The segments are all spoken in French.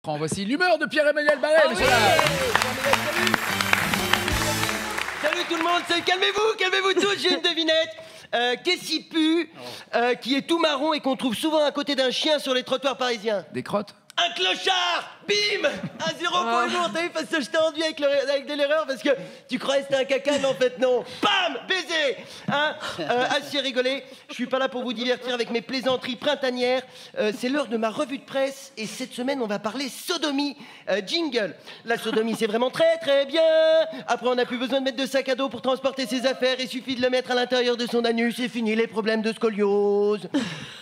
Voici l'humeur de Pierre-Emmanuel Barré, monsieur. Salut tout le monde, calmez-vous tous, j'ai une devinette. Qu'est-ce qui pue, qui est tout marron et qu'on trouve souvent à côté d'un chien sur les trottoirs parisiens? Des crottes. Un clochard! Bim! 1-0 pour Humour, t'as vu, parce que je t'ai enduit avec de l'erreur parce que tu croyais que c'était un caca, mais en fait non. Bam! Baiser! Hein? Assez rigolé, je suis pas là pour vous divertir avec mes plaisanteries printanières. C'est l'heure de ma revue de presse et cette semaine on va parler sodomie. Jingle. La sodomie c'est vraiment très très bien. Après on n'a plus besoin de mettre de sac à dos pour transporter ses affaires, il suffit de le mettre à l'intérieur de son anus, c'est fini les problèmes de scoliose.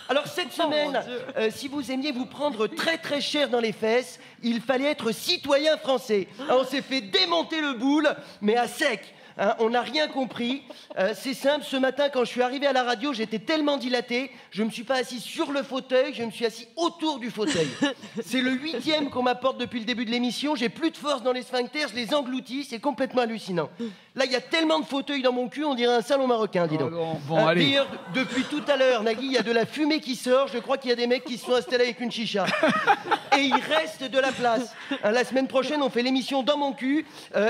Alors cette semaine, si vous aimiez vous prendre très très cher dans les fesses, il fallait être citoyen français. On s'est fait démonter le boule, mais à sec. Hein, on n'a rien compris. C'est simple, ce matin, quand je suis arrivé à la radio, j'étais tellement dilaté, je ne me suis pas assis sur le fauteuil, je me suis assis autour du fauteuil. C'est le 8e qu'on m'apporte depuis le début de l'émission, j'ai plus de force dans les sphincters, je les engloutis, c'est complètement hallucinant. Là, il y a tellement de fauteuils dans mon cul, on dirait un salon marocain, dis donc. Bon, allez. D'ailleurs, depuis tout à l'heure, Nagui, il y a de la fumée qui sort, je crois qu'il y a des mecs qui se sont installés avec une chicha. Et il reste de la place. Hein, la semaine prochaine, on fait l'émission dans mon cul,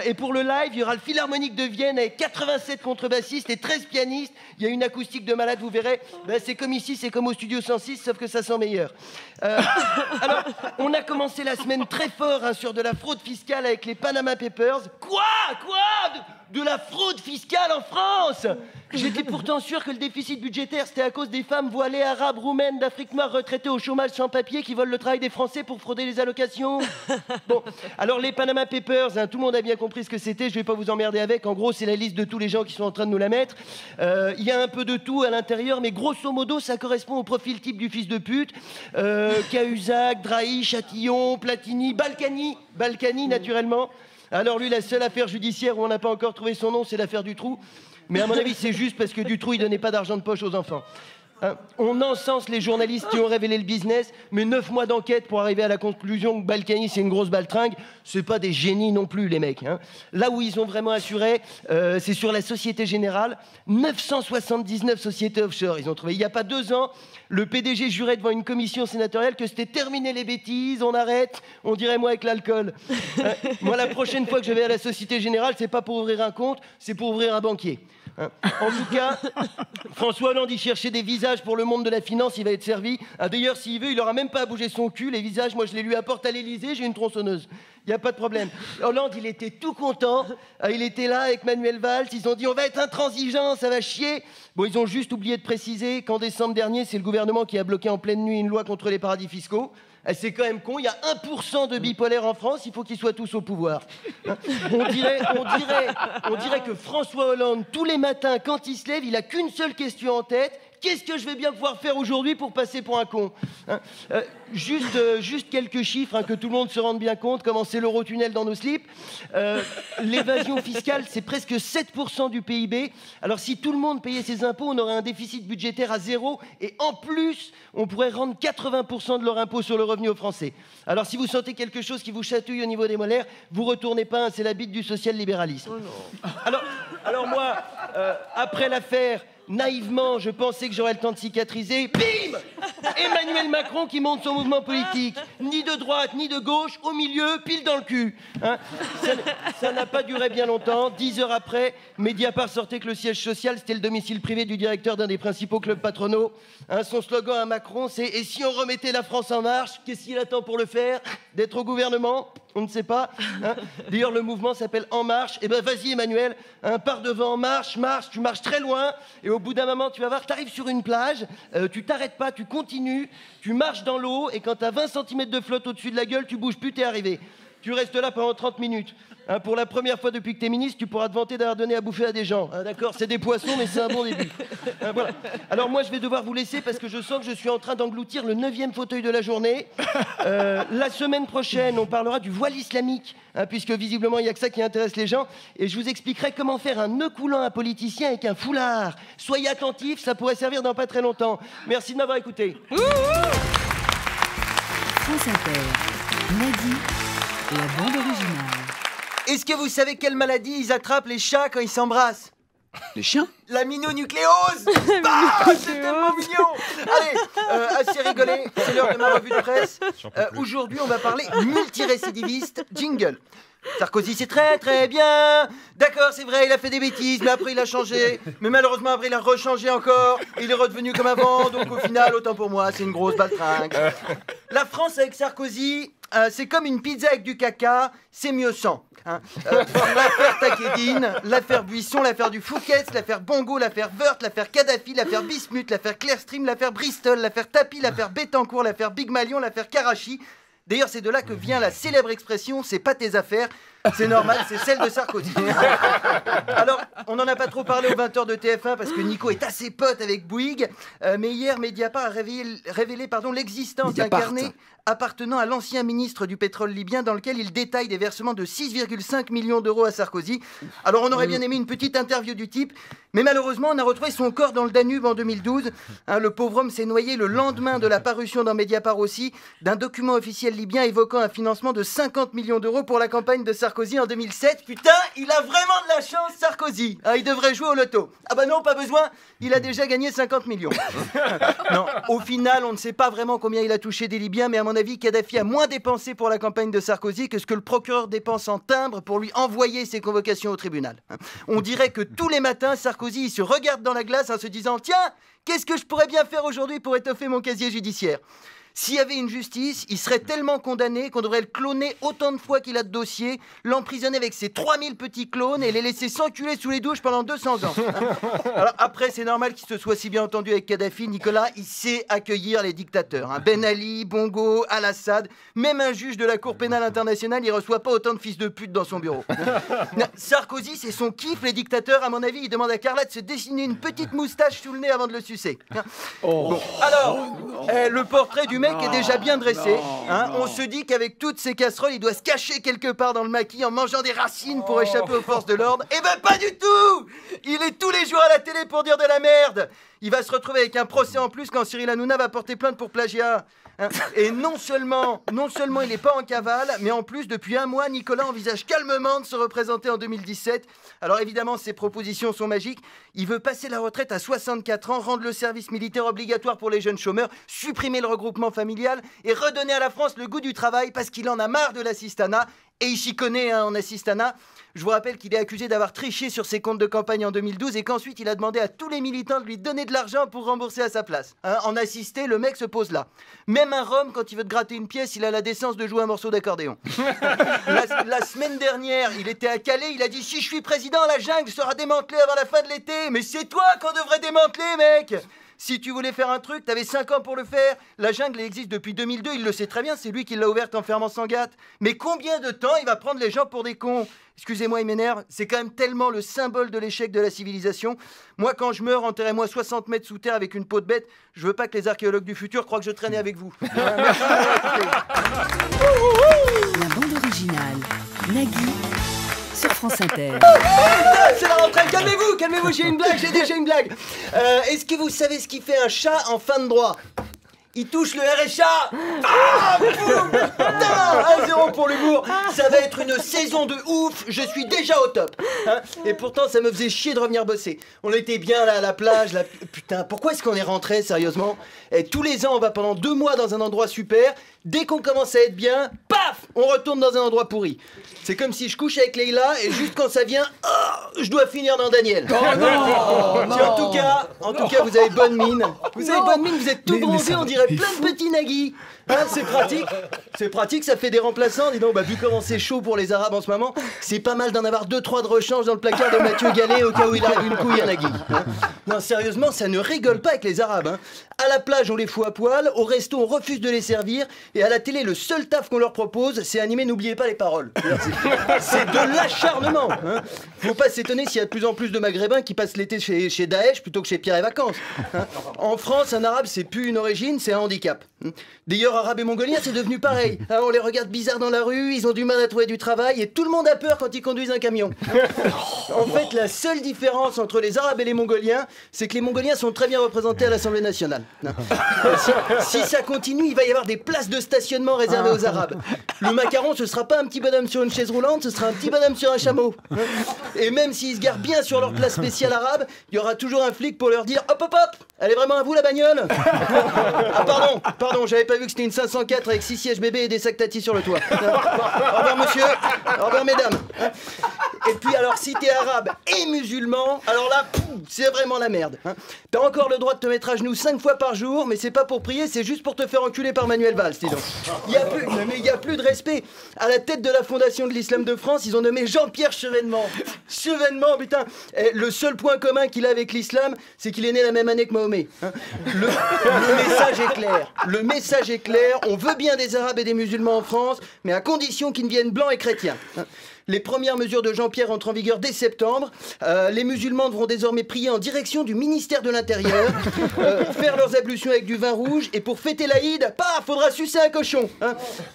et pour le live, il y aura le Philharmonique de Vienne avec 87 contrebassistes et 13 pianistes. Il y a une acoustique de malade, vous verrez. Ben, c'est comme ici, c'est comme au Studio 106, sauf que ça sent meilleur. Alors, on a commencé la semaine très fort hein, sur de la fraude fiscale avec les Panama Papers. Quoi de la fraude fiscale en France? J'étais pourtant sûr que le déficit budgétaire, c'était à cause des femmes voilées, arabes, roumaines, d'Afrique noire, retraitées au chômage sans papier qui volent le travail des Français pour frauder les allocations. Bon, alors les Panama Papers, hein, tout le monde a bien compris ce que c'était, je vais pas vous emmerder avec. En gros, c'est la liste de tous les gens qui sont en train de nous la mettre. Il y a un peu de tout à l'intérieur, mais grosso modo, ça correspond au profil type du fils de pute. Cahuzac, Drahi, Chatillon, Platini, Balkany naturellement. Alors lui, la seule affaire judiciaire où on n'a pas encore trouvé son nom, c'est l'affaire Dutroux. Mais à mon avis, c'est juste parce que Dutroux, il donnait pas d'argent de poche aux enfants. Hein, on encense les journalistes qui ont révélé le business, mais 9 mois d'enquête pour arriver à la conclusion que Balkany, c'est une grosse baltringue. C'est pas des génies non plus, les mecs. Hein. Là où ils ont vraiment assuré, c'est sur la Société Générale. 979 sociétés offshore, ils ont trouvé. Il y a pas 2 ans, le PDG jurait devant une commission sénatoriale que c'était terminé les bêtises, on arrête, on dirait moi avec l'alcool. Moi, la prochaine fois que je vais à la Société Générale, c'est pas pour ouvrir un compte, c'est pour ouvrir un banquier. Hein. En tout cas, François Hollande, il cherchait des visages pour le monde de la finance, il va être servi. Ah, d'ailleurs, s'il veut, il aura même pas à bouger son cul. Les visages, moi, je les lui apporte à l'Élysée, j'ai une tronçonneuse. Il n'y a pas de problème. Hollande, il était tout content. Il était là avec Manuel Valls. Ils ont dit, on va être intransigeants, ça va chier. Bon, ils ont juste oublié de préciser qu'en décembre dernier, c'est le gouvernement qui a bloqué en pleine nuit une loi contre les paradis fiscaux. C'est quand même con, il y a 1% de bipolaires en France, il faut qu'ils soient tous au pouvoir. Hein, on dirait que François Hollande, tous les matins, quand il se lève, il n'a qu'une seule question en tête. Qu'est-ce que je vais bien pouvoir faire aujourd'hui pour passer pour un con? Hein, juste quelques chiffres, hein, que tout le monde se rende bien compte, comment c'est l'Eurotunnel dans nos slips. L'évasion fiscale, c'est presque 7% du PIB. Alors si tout le monde payait ses impôts, on aurait un déficit budgétaire à 0. Et en plus, on pourrait rendre 80% de leur impôt sur le revenu aux Français. Alors si vous sentez quelque chose qui vous chatouille au niveau des molaires, vous retournez pas, hein, c'est la bite du social-libéralisme. Oh alors moi, après l'affaire, naïvement, je pensais que j'aurais le temps de cicatriser. Bim! Emmanuel Macron qui monte son mouvement politique. Ni de droite, ni de gauche, au milieu, pile dans le cul. Hein, ça n'a pas duré bien longtemps. 10 heures après, Mediapart sortait que le siège social, c'était le domicile privé du directeur d'un des principaux clubs patronaux. Hein, son slogan à Macron, c'est « Et si on remettait la France en marche, qu'est-ce qu'il attend pour le faire? D'être au gouvernement ?» On ne sait pas. Hein. D'ailleurs, le mouvement s'appelle En Marche. Eh ben, vas-y, Emmanuel, hein, pars devant, marche, tu marches très loin. Et au bout d'un moment, tu vas voir, tu arrives sur une plage, tu t'arrêtes pas, tu continues, tu marches dans l'eau, et quand tu as 20 cm de flotte au-dessus de la gueule, tu bouges plus, t'es arrivé. Tu restes là pendant 30 minutes. Hein, pour la première fois depuis que tu es ministre, tu pourras te vanter d'avoir donné à bouffer à des gens. Hein, d'accord, c'est des poissons, mais c'est un bon début. Hein, voilà. Alors moi, je vais devoir vous laisser parce que je sens que je suis en train d'engloutir le 9e fauteuil de la journée. La semaine prochaine, on parlera du voile islamique, hein, puisque visiblement, il n'y a que ça qui intéresse les gens. Et je vous expliquerai comment faire un nœud coulant à politicien avec un foulard. Soyez attentifs, ça pourrait servir dans pas très longtemps. Merci de m'avoir écouté. France Inter, Nagui, la bande originale. Est-ce que vous savez quelle maladie ils attrapent les chats quand ils s'embrassent? Les chiens? La minonucléose. Ah, c'est tellement mignon. Allez, assez rigolé, c'est l'heure de ma revue de presse. Aujourd'hui, on va parler multirécidiviste. Jingle. Sarkozy, c'est très très bien. D'accord, c'est vrai, il a fait des bêtises, mais après il a changé. Mais malheureusement, après il a rechangé encore. Il est redevenu comme avant, donc au final, autant pour moi, c'est une grosse baltringue. La France avec Sarkozy, c'est comme une pizza avec du caca, c'est mieux sans. L'affaire Takedine, l'affaire Buisson, l'affaire du Fouquet's, l'affaire Bongo, l'affaire Wörth, l'affaire Kadhafi, l'affaire Bismuth, l'affaire Clearstream, l'affaire Bristol, l'affaire Tapi, l'affaire Bettencourt, l'affaire Big Malion, l'affaire Karachi. D'ailleurs, c'est de là que vient la célèbre expression « c'est pas tes affaires ». C'est normal, c'est celle de Sarkozy. Alors, on n'en a pas trop parlé aux 20h de TF1 parce que Nico est assez pote avec Bouygues. Mais hier, Mediapart a révélé l'existence d'un carnet appartenant à l'ancien ministre du pétrole libyen dans lequel il détaille des versements de 6,5 millions d'euros à Sarkozy. Alors, on aurait bien aimé une petite interview du type, mais malheureusement, on a retrouvé son corps dans le Danube en 2012. Le pauvre homme s'est noyé le lendemain de la parution dans Mediapart aussi d'un document officiel libyen évoquant un financement de 50 millions d'euros pour la campagne de Sarkozy en 2007. Putain, il a vraiment de la chance, Sarkozy. Il devrait jouer au loto. Ah bah non, pas besoin, il a déjà gagné 50 millions. Non, au final, on ne sait pas vraiment combien il a touché des Libyens, mais à mon avis, Kadhafi a moins dépensé pour la campagne de Sarkozy que ce que le procureur dépense en timbre pour lui envoyer ses convocations au tribunal. On dirait que tous les matins, Sarkozy il se regarde dans la glace en se disant « Tiens, qu'est-ce que je pourrais bien faire aujourd'hui pour étoffer mon casier judiciaire ?» S'il y avait une justice, il serait tellement condamné qu'on devrait le cloner autant de fois qu'il a de dossiers, l'emprisonner avec ses 3000 petits clones et les laisser s'enculer sous les douches pendant 200 ans. Alors après, c'est normal qu'il se soit si bien entendu avec Kadhafi. Nicolas, il sait accueillir les dictateurs. Ben Ali, Bongo, Al-Assad, même un juge de la Cour pénale internationale, il reçoit pas autant de fils de pute dans son bureau. Sarkozy, c'est son kiff, les dictateurs. À mon avis, il demande à Carla de se dessiner une petite moustache sous le nez avant de le sucer. Bon, alors, le portrait du mec est déjà bien dressé. On se dit qu'avec toutes ces casseroles, il doit se cacher quelque part dans le maquis en mangeant des racines pour échapper aux forces de l'ordre. Eh ben pas du tout. Il est tous les jours à la télé pour dire de la merde. Il va se retrouver avec un procès en plus quand Cyril Hanouna va porter plainte pour plagiat. Et non seulement il n'est pas en cavale, mais en plus, depuis un mois, Nicolas envisage calmement de se représenter en 2017. Alors évidemment, ses propositions sont magiques. Il veut passer la retraite à 64 ans, rendre le service militaire obligatoire pour les jeunes chômeurs, supprimer le regroupement familial et redonner à la France le goût du travail parce qu'il en a marre de l'assistanat. Et il s'y connaît en assistanat. Je vous rappelle qu'il est accusé d'avoir triché sur ses comptes de campagne en 2012 et qu'ensuite il a demandé à tous les militants de lui donner de l'argent pour rembourser à sa place. En assisté, le mec se pose là. Même un Rome, quand il veut te gratter une pièce, il a la décence de jouer un morceau d'accordéon. La semaine dernière, il était à Calais, il a dit « Si je suis président, la jungle sera démantelée avant la fin de l'été. » Mais c'est toi qu'on devrait démanteler, mec. Si tu voulais faire un truc, t'avais 5 ans pour le faire. La jungle existe depuis 2002, il le sait très bien, c'est lui qui l'a ouverte en fermant Sangatte. Mais combien de temps il va prendre les gens pour des cons ? Excusez-moi, il m'énerve, c'est quand même tellement le symbole de l'échec de la civilisation. Moi, quand je meurs, enterrez-moi 60 mètres sous terre avec une peau de bête. Je veux pas que les archéologues du futur croient que je traînais avec vous. Merci. La bande originale, Nagui, sur France Inter. C'est la rentrée, calmez-vous, j'ai déjà une blague. Est-ce que vous savez ce qui fait un chat en fin de droit ? Il touche le RSA. Ah, boum. Putain, 1-0 pour l'humour. Ça va être une saison de ouf. Je suis déjà au top. Et pourtant, ça me faisait chier de revenir bosser. On était bien là à la plage. Là. Putain, pourquoi est-ce qu'on est rentré, sérieusement ? Et tous les ans, on va pendant 2 mois dans un endroit super. Dès qu'on commence à être bien, paf, on retourne dans un endroit pourri. C'est comme si je couche avec Leïla et juste quand ça vient, je dois finir dans Daniel. Oh non, Si, en tout cas, vous avez bonne mine. Vous avez bonne mine, vous êtes tout bronzé, on dirait plein de petits Nagui. C'est pratique, ça fait des remplaçants. Dis donc, vu comment c'est chaud pour les Arabes en ce moment, c'est pas mal d'en avoir 2-3 de rechange dans le placard de Mathieu Gallet au cas où il arrive une couille à Nagui. Non, sérieusement, ça ne rigole pas avec les Arabes. À la plage, on les fout à poil, au resto, on refuse de les servir, et à la télé, le seul taf qu'on leur propose, c'est animer N'oubliez pas les paroles. C'est de l'acharnement. Faut pas s'étonner s'il y a de plus en plus de Maghrébins qui passent l'été chez Daesh plutôt que chez Pierre et Vacances. En France, un Arabe, c'est plus une origine, c'est un handicap. D'ailleurs, Arabes et Mongoliens, c'est devenu pareil. Hein, on les regarde bizarre dans la rue, ils ont du mal à trouver du travail et tout le monde a peur quand ils conduisent un camion. En fait, la seule différence entre les Arabes et les Mongoliens, c'est que les Mongoliens sont très bien représentés à l'Assemblée nationale. Si ça continue, il va y avoir des places de stationnement réservées aux Arabes. Le macaron, ce sera pas un petit bonhomme sur une chaise roulante, ce sera un petit bonhomme sur un chameau. Et même s'ils se garent bien sur leur place spéciale arabe, il y aura toujours un flic pour leur dire hop hop hop, elle est vraiment à vous la bagnole? Ah pardon, j'avais pas vu que c'était une 504 avec 6 sièges bébés et des sacs tati sur le toit. Au revoir monsieur, au revoir mesdames. Et puis alors si t'es arabe et musulman, alors là, c'est vraiment la merde. T'as encore le droit de te mettre à genoux 5 fois par jour, mais c'est pas pour prier, c'est juste pour te faire enculer par Manuel Valls, dis donc. Il y a plus de respect. À la tête de la fondation de l'islam de France, ils ont nommé Jean-Pierre Chevènement. Chevènement, putain. Et le seul point commun qu'il a avec l'islam, c'est qu'il est né la même année que Mahomet. Le message est clair. Le message est clair. On veut bien des Arabes et des musulmans en France, mais à condition qu'ils deviennent blancs et chrétiens. Les premières mesures de Jean-Pierre entrent en vigueur dès septembre. Les musulmans devront désormais prier en direction du ministère de l'Intérieur, faire leurs ablutions avec du vin rouge, et pour fêter l'Aïd, faudra sucer un cochon.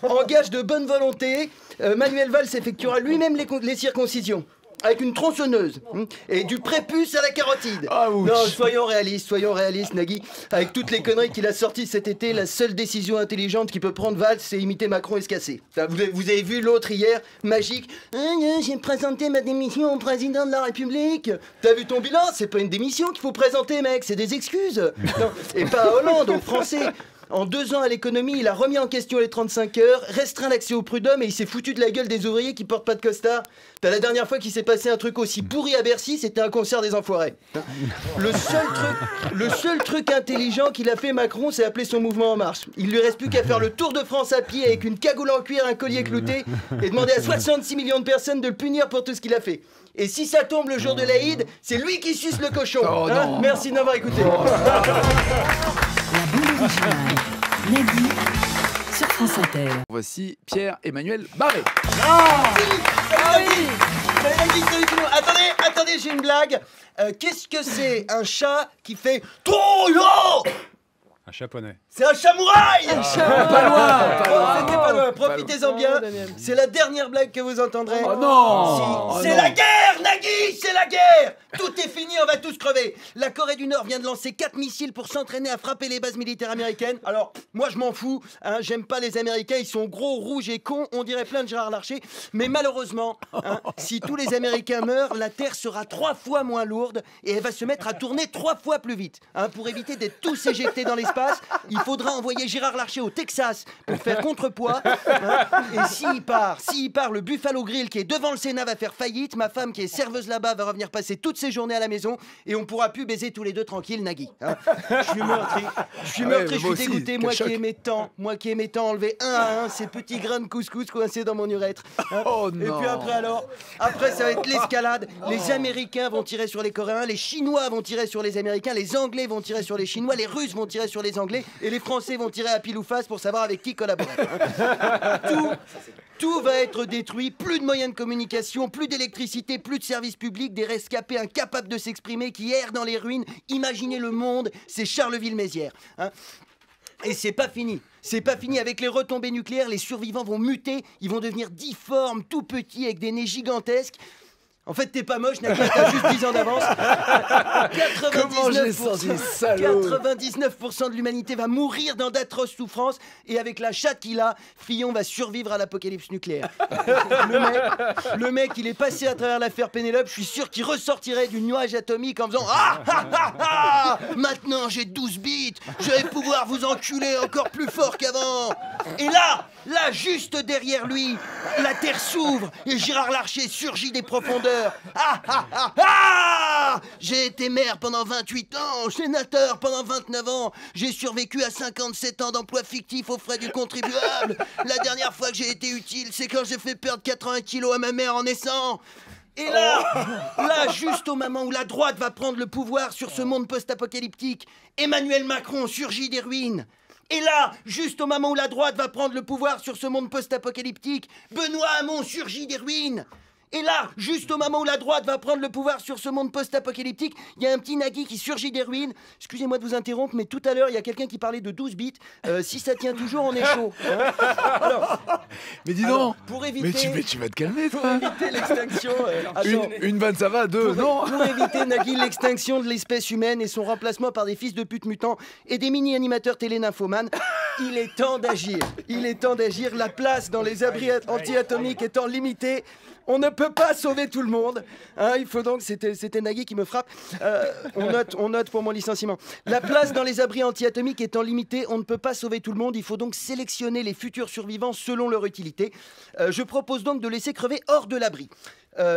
En gage de bonne volonté, Manuel Valls effectuera lui-même les circoncisions. Avec une tronçonneuse et du prépuce à la carotide. Non, soyons réalistes, Nagui. Avec toutes les conneries qu'il a sorties cet été, la seule décision intelligente qu'il peut prendre Valls, c'est imiter Macron et se casser. Vous avez vu l'autre hier, magique. J'ai présenté ma démission au président de la République. T'as vu ton bilan? C'est pas une démission qu'il faut présenter, mec, c'est des excuses. Non, et pas à Hollande, aux Français. En 2 ans à l'économie, il a remis en question les 35 heures, restreint l'accès au prud'homme et il s'est foutu de la gueule des ouvriers qui portent pas de costard. La dernière fois qu'il s'est passé un truc aussi pourri à Bercy, c'était un concert des Enfoirés. Le seul truc intelligent qu'il a fait Macron, c'est appeler son mouvement En Marche. Il lui reste plus qu'à faire le tour de France à pied avec une cagoule en cuir, un collier clouté et demander à 66 millions de personnes de le punir pour tout ce qu'il a fait. Et si ça tombe le jour de l'Aïd, c'est lui qui suce le cochon. Merci de m'avoir écouté. La bande originale, Nagui, sur France Inter. Voici Pierre-Emmanuel Barré. Attendez, j'ai une blague. Qu'est-ce que c'est un chat qui fait Toyo? Un japonais. C'est un chamouraï. Pas loin. C'était pas loin. Profitez-en bien. C'est la dernière blague que vous entendrez. Oh non. C'est la guerre, Nagui, c'est la guerre. Tout est fini, on va tous crever. La Corée du Nord vient de lancer 4 missiles pour s'entraîner à frapper les bases militaires américaines. Alors, moi je m'en fous, j'aime pas les Américains, ils sont gros, rouges et cons, on dirait plein de Gérard Larcher. Mais malheureusement, si tous les Américains meurent, la Terre sera 3 fois moins lourde et elle va se mettre à tourner 3 fois plus vite. Pour éviter d'être tous éjectés dans l'espace, il faudra envoyer Gérard Larcher au Texas pour faire contrepoids. Et s'il part, le Buffalo Grill qui est devant le Sénat va faire faillite, ma femme qui est serveuse là-bas va revenir passer toutes ses journées à la maison et on pourra plus baiser tous les deux tranquilles, Nagui. Je suis meurtri, je suis dégoûté, moi qui aimais tant enlever un à un ces petits grains de couscous coincés dans mon urètre. Et puis après ça va être l'escalade. Les Américains vont tirer sur les Coréens, les Chinois vont tirer sur les Américains, les Anglais vont tirer sur les Chinois, les Russes vont tirer sur les Anglais et les Français vont tirer à pile ou face pour savoir avec qui collaborer. Tout va être détruit, plus de moyens de communication, plus d'électricité, plus de services publics, des rescapés incapables de s'exprimer qui errent dans les ruines. Imaginez le monde, c'est Charleville-Mézières. Et c'est pas fini. C'est pas fini. Avec les retombées nucléaires, les survivants vont muter, ils vont devenir difformes, tout petits, avec des nez gigantesques. En fait, t'es pas moche, Nagui, t'as juste 10 ans d'avance. 99% de l'humanité va mourir dans d'atroces souffrances. Et avec la chatte qu'il a, Fillon va survivre à l'apocalypse nucléaire. Le mec, il est passé à travers l'affaire Pénélope. Je suis sûr qu'il ressortirait du nuage atomique en faisant maintenant j'ai 12 bits. Je vais pouvoir vous enculer encore plus fort qu'avant. Et là, juste derrière lui, la terre s'ouvre et Gérard Larcher surgit des profondeurs. J'ai été maire pendant 28 ans, sénateur pendant 29 ans. J'ai survécu à 57 ans d'emploi fictif aux frais du contribuable. La dernière fois que j'ai été utile, c'est quand j'ai fait perdre 80 kilos à ma mère en naissant. Et là, juste au moment où la droite va prendre le pouvoir sur ce monde post-apocalyptique, Emmanuel Macron surgit des ruines. Et là, juste au moment où la droite va prendre le pouvoir sur ce monde post-apocalyptique, Benoît Hamon surgit des ruines. Et là, juste au moment où la droite va prendre le pouvoir sur ce monde post-apocalyptique, il y a un petit Nagui qui surgit des ruines. Excusez-moi de vous interrompre, mais tout à l'heure, il y a quelqu'un qui parlait de 12 bits. Si ça tient toujours, on est chaud. Hein. Alors, Mais dis donc. pour éviter... Mais tu vas te calmer, Pour toi. éviter l'extinction... Une vanne, ça va. Deux, non. Pour éviter, Nagui, l'extinction de l'espèce humaine et son remplacement par des fils de pute mutants et des mini-animateurs télé-nymphomanes, il est temps d'agir. Il est temps d'agir. La place dans les abris anti-atomiques étant limitée, on ne peut pas sauver tout le monde. Hein, il faut donc... C'était Nagui qui me frappe. On note pour mon licenciement. La place dans les abris anti-atomiques étant limitée, on ne peut pas sauver tout le monde. Il faut donc sélectionner les futurs survivants selon leur utilité. Je propose donc de laisser crever hors de l'abri.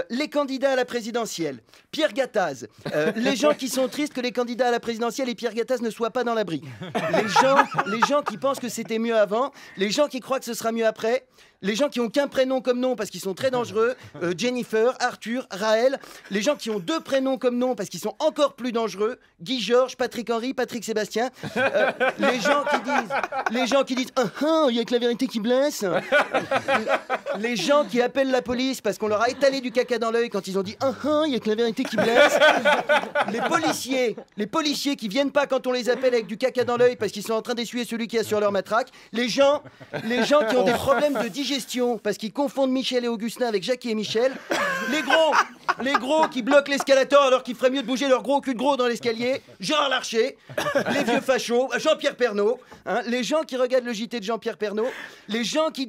Les candidats à la présidentielle, Pierre Gattaz, les gens qui sont tristes que les candidats à la présidentielle et Pierre Gattaz ne soient pas dans l'abri, les gens qui pensent que c'était mieux avant, les gens qui croient que ce sera mieux après, les gens qui ont qu'un prénom comme nom parce qu'ils sont très dangereux, Jennifer, Arthur, Raël, les gens qui ont 2 prénoms comme nom parce qu'ils sont encore plus dangereux, Guy Georges, Patrick Henry, Patrick Sébastien, les gens qui disent il y a que la vérité qui blesse, les gens qui appellent la police parce qu'on leur a étalé du caca dans l'œil quand ils ont dit il y a que la vérité qui blesse, les policiers qui viennent pas quand on les appelle avec du caca dans l'œil parce qu'ils sont en train d'essuyer celui qui a sur leur matraque, les gens qui ont des problèmes de digestion parce qu'ils confondent Michel et Augustin avec Jackie et Michel, les gros qui bloquent l'escalator alors qu'ils feraient mieux de bouger leur gros cul de gros dans l'escalier, Gérard Larcher, les vieux fachos, Jean-Pierre Pernaut, hein, les gens qui regardent le JT de Jean-Pierre Pernaut, les gens qui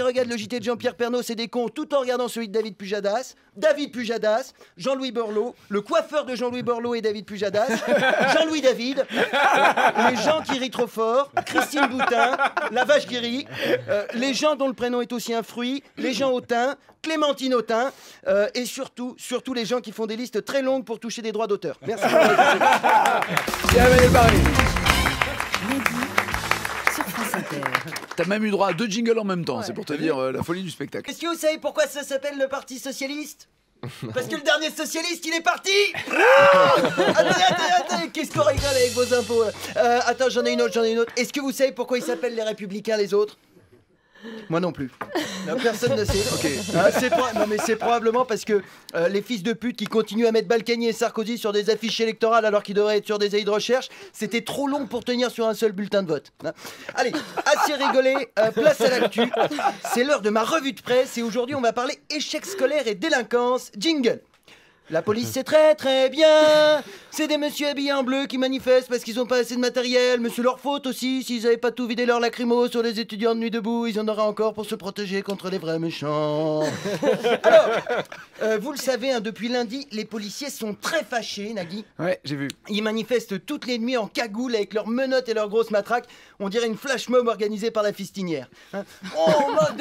regardent le JT de Jean-Pierre Pernaut, c'est des cons tout en regardant celui de David Pujadas, Jean-Louis Borloo, le coiffeur de Jean-Louis Borloo et David Pujadas, Jean-Louis David, les gens qui rient trop fort, Christine Boutin, la vache qui rit, les gens dont le prénom est aussi un fruit, les gens hautains, Clémentine Autain, et surtout les gens qui font des listes très longues pour toucher des droits d'auteur. Merci. Bien, Emmanuel Barré. Nagui sur France Inter. T'as même eu droit à 2 jingles en même temps. C'est pour te dire la folie du spectacle. Est-ce que vous savez pourquoi ça s'appelle le Parti Socialiste ? Parce que le dernier socialiste, il est parti. Attendez, qu'est-ce qu'on rigole avec vos impôts là. Attends, j'en ai une autre. Est-ce que vous savez pourquoi ils s'appellent les Républicains, les autres ? Moi non plus. Personne ne sait. Non mais c'est probablement parce que les fils de pute qui continuent à mettre Balkany et Sarkozy sur des affiches électorales alors qu'ils devraient être sur des avis de recherche, c'était trop long pour tenir sur un seul bulletin de vote. Hein. Allez, assez rigolé, place à l'actu. C'est l'heure de ma revue de presse et aujourd'hui on va parler échec scolaire et délinquance. Jingle. La police c'est très très bien. C'est des messieurs habillés en bleu qui manifestent parce qu'ils ont pas assez de matériel. Mais c'est leur faute aussi. S'ils avaient pas tout vidé leur lacrymo sur les étudiants de nuit debout, ils en auraient encore pour se protéger contre les vrais méchants. Alors, vous le savez, hein, depuis lundi, les policiers sont très fâchés, Nagui. Ouais, j'ai vu. Ils manifestent toutes les nuits en cagoule avec leurs menottes et leurs grosses matraques. On dirait une flash mob organisée par la fistinière. Hein. On manque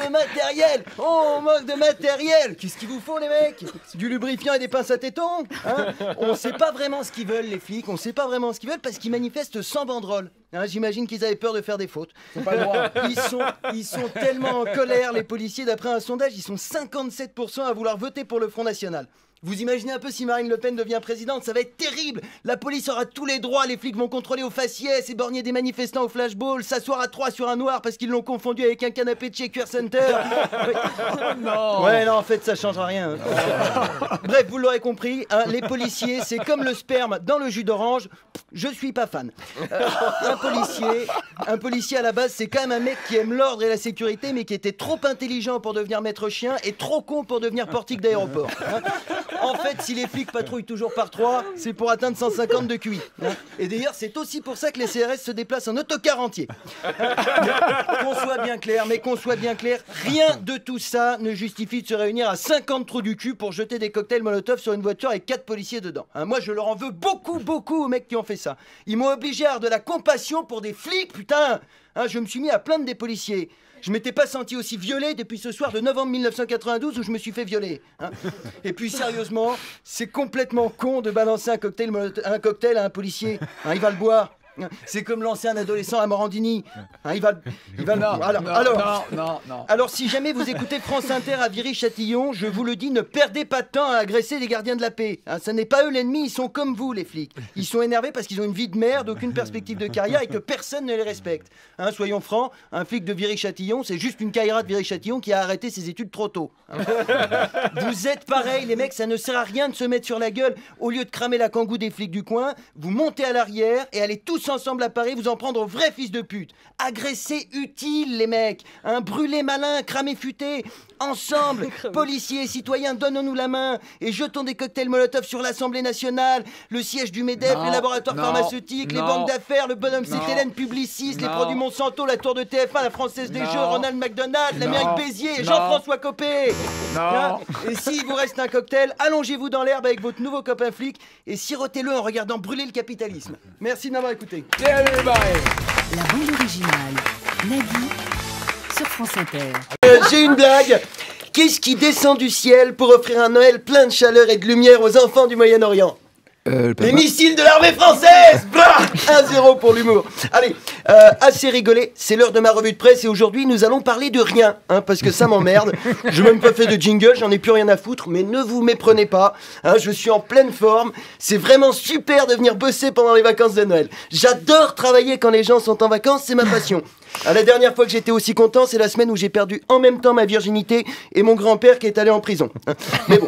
de matériel. Qu'est-ce qu'ils vous font, les mecs? Du lubrifiant et des pinces à tétons, hein. On sait pas vraiment ce qu'ils veulent, les flics. On sait pas vraiment ce qu'ils veulent parce qu'ils manifestent sans banderole. Hein, j'imagine qu'ils avaient peur de faire des fautes. Pas le droit. Ils sont tellement en colère, les policiers. D'après un sondage, ils sont 57% à vouloir voter pour le Front National. Vous imaginez un peu si Marine Le Pen devient présidente, ça va être terrible. La police aura tous les droits, les flics vont contrôler au faciès, éborgner des manifestants au flashball, s'asseoir à 3 sur un noir parce qu'ils l'ont confondu avec un canapé de chez Care Center. Non. Ouais, non, en fait, ça changera rien. Hein. Bref, vous l'aurez compris, hein, les policiers, c'est comme le sperme dans le jus d'orange. Je suis pas fan. Un policier à la base, c'est quand même un mec qui aime l'ordre et la sécurité, mais qui était trop intelligent pour devenir maître chien et trop con pour devenir portique d'aéroport. Hein. En fait, si les flics patrouillent toujours par 3, c'est pour atteindre 150 de QI. Hein. Et d'ailleurs, c'est aussi pour ça que les CRS se déplacent en autocar entier. Qu'on soit bien clair, rien de tout ça ne justifie de se réunir à 50 trous du cul pour jeter des cocktails Molotov sur une voiture avec 4 policiers dedans. Hein, moi, je leur en veux beaucoup aux mecs qui ont fait ça. Ils m'ont obligé à avoir de la compassion pour des flics, putain. Hein, je me suis mis à plaindre des policiers. Je m'étais pas senti aussi violé depuis ce soir de novembre 1992 où je me suis fait violer. Hein. Et puis sérieusement, c'est complètement con de balancer un cocktail à un policier. Hein, il va le boire. C'est comme lancer un adolescent à Morandini. Il va... Non. Alors, si jamais vous écoutez France Inter à Viry-Châtillon, je vous le dis, ne perdez pas de temps à agresser les gardiens de la paix. Ça n'est pas eux l'ennemi, ils sont comme vous, les flics. Ils sont énervés parce qu'ils ont une vie de merde, aucune perspective de carrière et que personne ne les respecte. Soyons francs, un flic de Viry-Châtillon, c'est juste une caïra de Viry-Châtillon qui a arrêté ses études trop tôt. Vous êtes pareil, les mecs, ça ne sert à rien de se mettre sur la gueule. Au lieu de cramer la kangou des flics du coin, vous montez à l'arrière et allez tous ensemble à Paris vous en prendre aux vrais fils de pute. Agresser utile, les mecs. Brûler malin, cramer futé. Ensemble, policiers et citoyens, donnons-nous la main et jetons des cocktails Molotov sur l'Assemblée nationale, le siège du MEDEF, les laboratoires pharmaceutiques, les banques d'affaires, le bonhomme Cétélène Publicis, les produits Monsanto, la tour de TF1, la Française des Jeux, Ronald McDonald, l'Amérique Béziers, Jean-François Copé. Et s'il vous reste un cocktail, allongez-vous dans l'herbe avec votre nouveau copain flic et sirotez-le en regardant brûler le capitalisme. Merci de m'avoir écouté. La bande originale, Nagui, sur France Inter. J'ai une blague. Qu'est-ce qui descend du ciel pour offrir un Noël plein de chaleur et de lumière aux enfants du Moyen-Orient? Les missiles de l'armée française. 1-0 pour l'humour. Allez, assez rigolé, c'est l'heure de ma revue de presse et aujourd'hui nous allons parler de rien, parce que ça m'emmerde. Je n'ai même pas fait de jingle, j'en ai plus rien à foutre, mais ne vous méprenez pas, je suis en pleine forme. C'est vraiment super de venir bosser pendant les vacances de Noël. J'adore travailler quand les gens sont en vacances, c'est ma passion. La dernière fois que j'étais aussi content, c'est la semaine où j'ai perdu en même temps ma virginité et mon grand-père qui est allé en prison. Mais bon,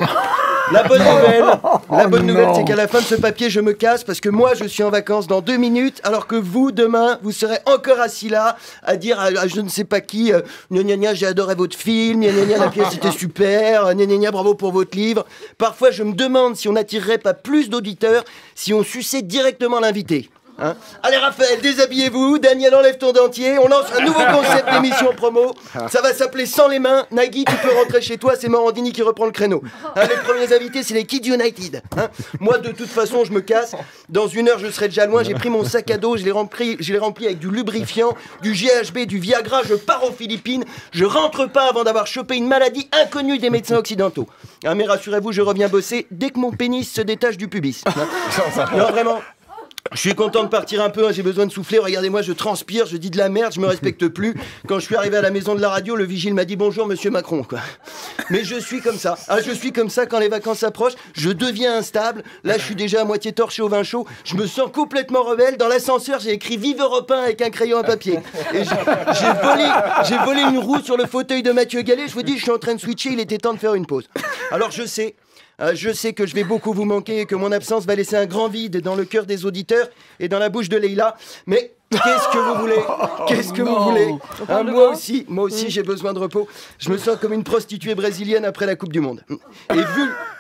la bonne nouvelle, c'est qu'à la fin de ce papier, je me casse parce que moi, je suis en vacances dans 2 minutes, alors que vous, demain, vous serez encore assis là à dire à je ne sais pas qui, gna gna gna, j'ai adoré votre film, gna gna gna, la pièce était super, gna gna gna, bravo pour votre livre. Parfois, je me demande si on n'attirerait pas plus d'auditeurs si on suçait directement l'invité. Allez Raphaël, déshabillez-vous, Daniel enlève ton dentier, on lance un nouveau concept d'émission promo, ça va s'appeler Sans les mains. Nagui, tu peux rentrer chez toi, c'est Morandini qui reprend le créneau. Les premiers invités, c'est les Kids United. Moi de toute façon je me casse, dans 1 heure je serai déjà loin, j'ai pris mon sac à dos, je l'ai rempli avec du lubrifiant, du GHB, du Viagra, je pars aux Philippines, je rentre pas avant d'avoir chopé une maladie inconnue des médecins occidentaux. Mais rassurez-vous, je reviens bosser dès que mon pénis se détache du pubis. Non vraiment. Je suis content de partir un peu, j'ai besoin de souffler, regardez-moi, je transpire, je dis de la merde, je me respecte plus. Quand je suis arrivé à la maison de la radio, le vigile m'a dit bonjour monsieur Macron, quoi. Mais je suis comme ça, je suis comme ça quand les vacances approchent, je deviens instable, là je suis déjà à moitié torché au vin chaud, je me sens complètement rebelle, dans l'ascenseur j'ai écrit Vive Europe 1 avec un crayon à papier. Et j'ai volé une roue sur le fauteuil de Mathieu Gallet, je vous dis, je suis en train de switcher, il était temps de faire une pause. Alors je sais que je vais beaucoup vous manquer et que mon absence va laisser un grand vide dans le cœur des auditeurs et dans la bouche de Leïla, mais qu'est-ce que vous voulez? Qu'est-ce que vous voulez? Moi aussi j'ai besoin de repos. Je me sens comme une prostituée brésilienne après la Coupe du Monde.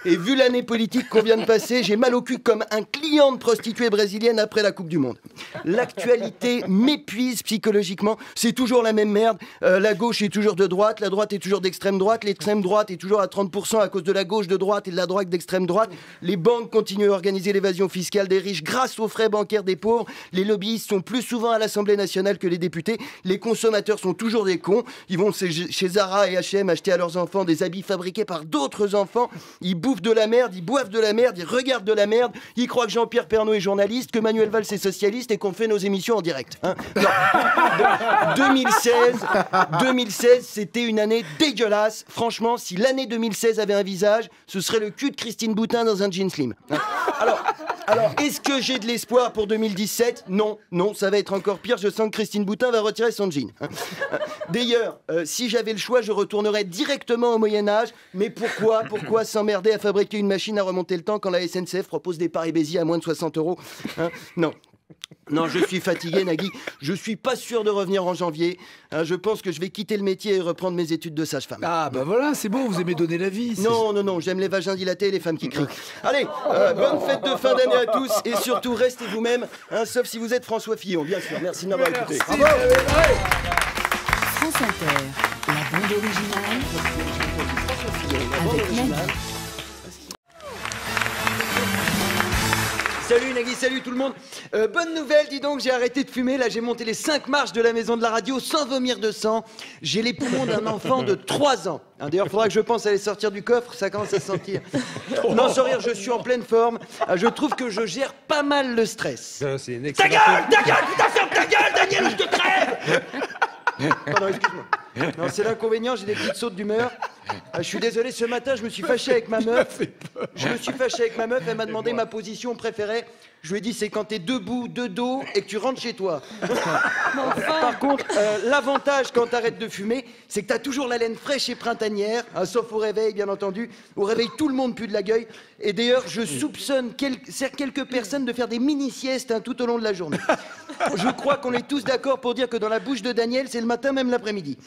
Et vu l'année politique qu'on vient de passer, j'ai mal au cul comme un client de prostituée brésilienne après la Coupe du Monde. L'actualité m'épuise psychologiquement. C'est toujours la même merde. La gauche est toujours de droite, la droite est toujours d'extrême droite, l'extrême droite est toujours à 30% à cause de la gauche de droite et de la droite d'extrême droite. Les banques continuent à organiser l'évasion fiscale des riches grâce aux frais bancaires des pauvres. Les lobbyistes sont plus souvent à l'Assemblée nationale que les députés. Les consommateurs sont toujours des cons. Ils vont chez Zara et H&M acheter à leurs enfants des habits fabriqués par d'autres enfants. Ils bouffent de la merde, ils boivent de la merde, ils regardent de la merde. Ils croient que Jean-Pierre Pernaut est journaliste, que Manuel Valls est socialiste et qu'on fait nos émissions en direct. Non. 2016, c'était une année dégueulasse. Franchement, si l'année 2016 avait un visage, ce serait le cul de Christine Boutin dans un jean slim. Alors, est-ce que j'ai de l'espoir pour 2017 ? Non, ça va être encore pire. Je sens que Christine Boutin va retirer son jean. D'ailleurs, si j'avais le choix, je retournerais directement au Moyen-Âge. Mais pourquoi s'emmerder à fabriquer une machine à remonter le temps quand la SNCF propose des Paris-Béziers à moins de 60 €? Non, je suis fatigué, Nagui. Je suis pas sûr de revenir en janvier. Je pense que je vais quitter le métier et reprendre mes études de sage-femme. Ah, bah voilà, c'est bon, vous aimez donner la vie. Non, j'aime les vagins dilatés et les femmes qui crient. Allez, bonne fête de fin d'année à tous et surtout, restez vous-même, sauf si vous êtes François Fillon, bien sûr. Merci de m'avoir écouté. Bravo. France Inter, la bande originale avec Nagui. Salut Nagui, salut tout le monde. Bonne nouvelle, dis donc, j'ai arrêté de fumer. Là, j'ai monté les 5 marches de la maison de la radio sans vomir de sang. J'ai les poumons d'un enfant de 3 ans. Hein, d'ailleurs, il faudra que je pense à les sortir du coffre, ça commence à se sentir. Non, sans rire, je suis en pleine forme. Je trouve que je gère pas mal le stress. C'est une Ta excellente... gueule, putain, ferme ta gueule, Daniel, ou je te crève. Pardon, excuse-moi. Non, c'est l'inconvénient, j'ai des petites sautes d'humeur. Je suis désolé, ce matin, je me suis fâché avec ma meuf. Elle m'a demandé ma position préférée. Je lui ai dit, c'est quand t'es debout, de dos, et que tu rentres chez toi. Par contre, l'avantage quand t'arrêtes de fumer, c'est que t'as toujours la laine fraîche et printanière, hein, sauf au réveil, bien entendu. Au réveil, tout le monde pue de la gueule. Et d'ailleurs, je soupçonne quelques personnes de faire des mini-siestes hein, tout au long de la journée. Je crois qu'on est tous d'accord pour dire que dans la bouche de Daniel, c'est le matin, même l'après-midi.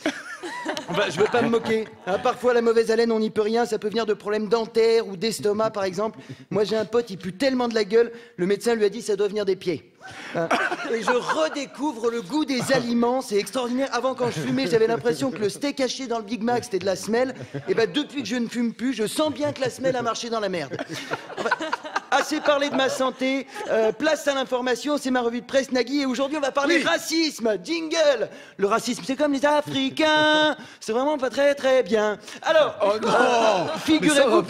Enfin, je veux pas me moquer. Hein, parfois, la mauvaise haleine, on n'y peut rien. Ça peut venir de problèmes dentaires ou d'estomac, par exemple. Moi, j'ai un pote, il pue tellement de la gueule, le médecin lui a dit ça doit venir des pieds. Hein, et je redécouvre le goût des aliments, c'est extraordinaire. Avant, quand je fumais, j'avais l'impression que le steak haché dans le Big Mac, c'était de la semelle. Et ben, depuis que je ne fume plus, je sens bien que la semelle a marché dans la merde. Enfin, assez parlé de ma santé, place à l'information, c'est ma revue de presse Nagui et aujourd'hui on va parler racisme, jingle. Le racisme c'est comme les Africains, c'est vraiment pas très très bien. Alors, figurez-vous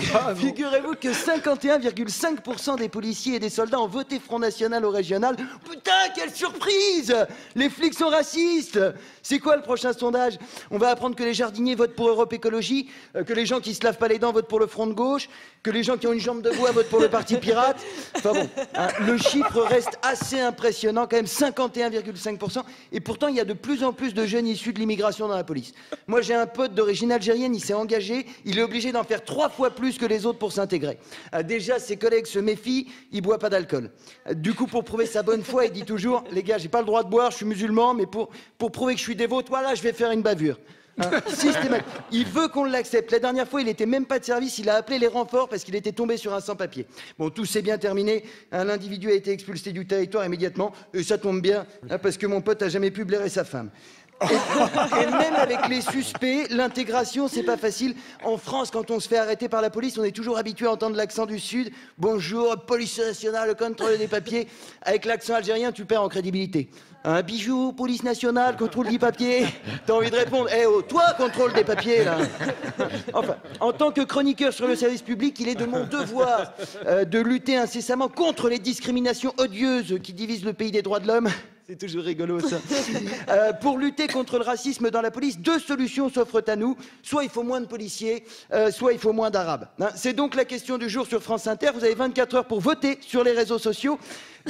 que 51,5% des policiers et des soldats ont voté Front National au régional. Putain, quelle surprise! Les flics sont racistes. C'est quoi le prochain sondage? On va apprendre que les jardiniers votent pour Europe Écologie, que les gens qui se lavent pas les dents votent pour le Front de gauche, que les gens qui ont une jambe de bois votent pour le Parti pirate. Enfin bon, hein, le chiffre reste assez impressionnant, quand même 51,5%. Et pourtant, il y a de plus en plus de jeunes issus de l'immigration dans la police. Moi, j'ai un pote d'origine algérienne, il s'est engagé, il est obligé d'en faire 3 fois plus que les autres pour s'intégrer. Déjà, ses collègues se méfient, il boit pas d'alcool. Du coup, pour prouver sa bonne foi, il dit toujours, les gars, j'ai pas le droit de boire, je suis musulman, mais pour prouver que je suis dévote, voilà, je vais faire une bavure. Hein, systématique. Il veut qu'on l'accepte. La dernière fois, il était même pas de service, il a appelé les renforts parce qu'il était tombé sur un sans-papier. Bon, tout s'est bien terminé. L'individu a été expulsé du territoire immédiatement. Et ça tombe bien, hein, parce que mon pote a jamais pu blairer sa femme. Et même avec les suspects, l'intégration, c'est pas facile. En France, quand on se fait arrêter par la police, on est toujours habitué à entendre l'accent du Sud. Bonjour, police nationale, contrôle des papiers. Avec l'accent algérien, tu perds en crédibilité. Un bijou, police nationale, contrôle des papiers. T'as envie de répondre, eh oh, toi, contrôle des papiers, là. Enfin, en tant que chroniqueur sur le service public, il est de mon devoir de lutter incessamment contre les discriminations odieuses qui divisent le pays des droits de l'homme. C'est toujours rigolo, ça. Pour lutter contre le racisme dans la police, 2 solutions s'offrent à nous. Soit il faut moins de policiers, soit il faut moins d'arabes. Hein, c'est donc la question du jour sur France Inter. Vous avez 24 heures pour voter sur les réseaux sociaux.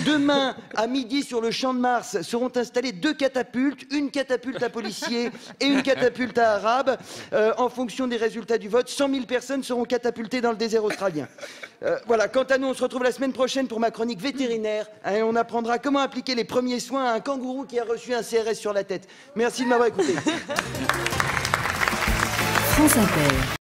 Demain, à midi, sur le Champ de Mars, seront installées 2 catapultes. Une catapulte à policiers et une catapulte à arabes. En fonction des résultats du vote, 100 000 personnes seront catapultées dans le désert australien. Voilà, quant à nous, on se retrouve la semaine prochaine pour ma chronique vétérinaire. Hein, on apprendra comment appliquer les premiers soins à un kangourou qui a reçu un CRS sur la tête. Merci de m'avoir écouté. France Inter.